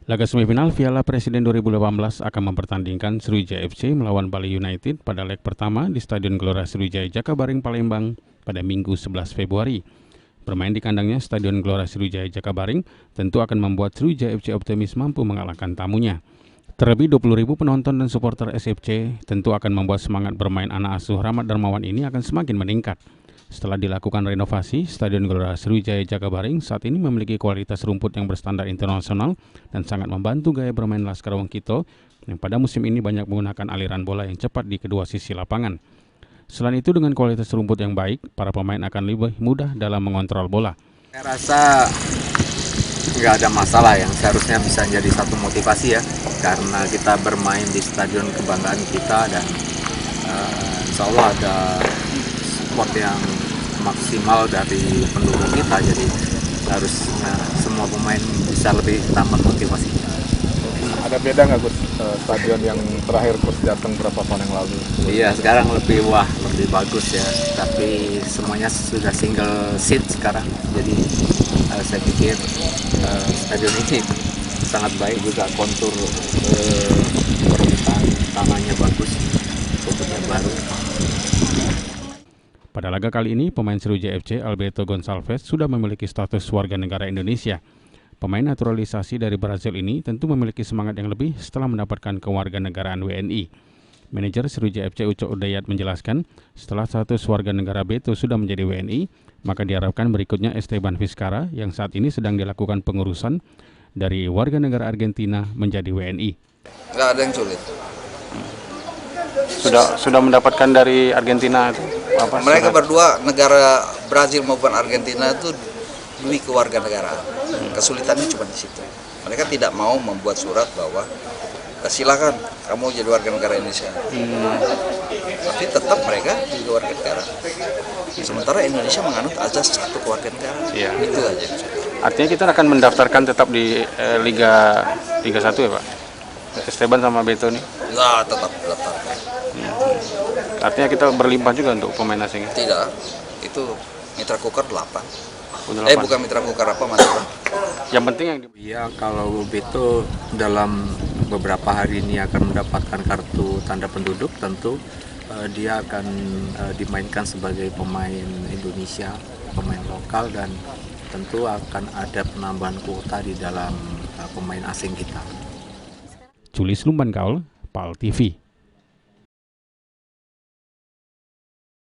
Laga semifinal Piala Presiden 2018 akan mempertandingkan Sriwijaya FC melawan Bali United pada leg pertama di Stadion Gelora Sriwijaya Jakabaring, Palembang pada Minggu 11 Februari. Bermain di kandangnya Stadion Gelora Sriwijaya Jakabaring tentu akan membuat Sriwijaya FC optimis mampu mengalahkan tamunya. Terlebih 20.000 penonton dan supporter SFC tentu akan membuat semangat bermain anak asuh Rahmat Darmawan ini akan semakin meningkat. Setelah dilakukan renovasi, Stadion Gelora Sriwijaya Jakabaring saat ini memiliki kualitas rumput yang berstandar internasional dan sangat membantu gaya bermain Laskar Wongkito yang pada musim ini banyak menggunakan aliran bola yang cepat di kedua sisi lapangan. Selain itu, dengan kualitas rumput yang baik, para pemain akan lebih mudah dalam mengontrol bola. Saya rasa nggak ada masalah, yang seharusnya bisa jadi satu motivasi ya, karena kita bermain di stadion kebanggaan kita dan insya Allah ada support yang maksimal dari pendukung kita, jadi harusnya semua pemain bisa lebih tambah motivasinya. Ada beda nggak Gus, stadion yang terakhir Gus datang berapa tahun yang lalu? Iya, sekarang lebih bagus ya, tapi semuanya sudah single seat sekarang, jadi saya pikir stadion ini sangat baik, juga kontur permukaan tanahnya bagus, rumputnya baru. Pada laga kali ini, pemain Sriwijaya FC Alberto Gonçalves sudah memiliki status warga negara Indonesia. Pemain naturalisasi dari Brazil ini tentu memiliki semangat yang lebih setelah mendapatkan kewarganegaraan WNI. Manajer Sriwijaya FC Ucok Udayat menjelaskan, setelah status warga negara Beto sudah menjadi WNI, maka diharapkan berikutnya Esteban Vizcara yang saat ini sedang dilakukan pengurusan dari warga negara Argentina menjadi WNI. Nggak ada yang sulit. Sudah mendapatkan dari Argentina itu apa? Mereka berdua, negara Brazil maupun Argentina itu demi kewarganegaraan. Kesulitannya cuma di situ. Mereka tidak mau membuat surat bahwa silakan kamu jadi warga negara Indonesia. Tapi tetap mereka jadi warga negara. Sementara Indonesia menganut azas satu kewarganegaraan. Ya. Itu aja. Artinya kita akan mendaftarkan tetap di Liga 1 ya Pak? Esteban sama Beto nih? Nggak, tetap daftar. Artinya kita berlimpah juga untuk pemain asing? Tidak, itu Mitra Kukar 8. Bukan Mitra Kukar, apa Madura. Yang penting yang Ya, kalau Beto dalam beberapa hari ini akan mendapatkan kartu tanda penduduk, tentu dia akan dimainkan sebagai pemain Indonesia, pemain lokal, dan tentu akan ada penambahan kuota di dalam pemain asing kita. Julius Lumban Kaul, PAL TV.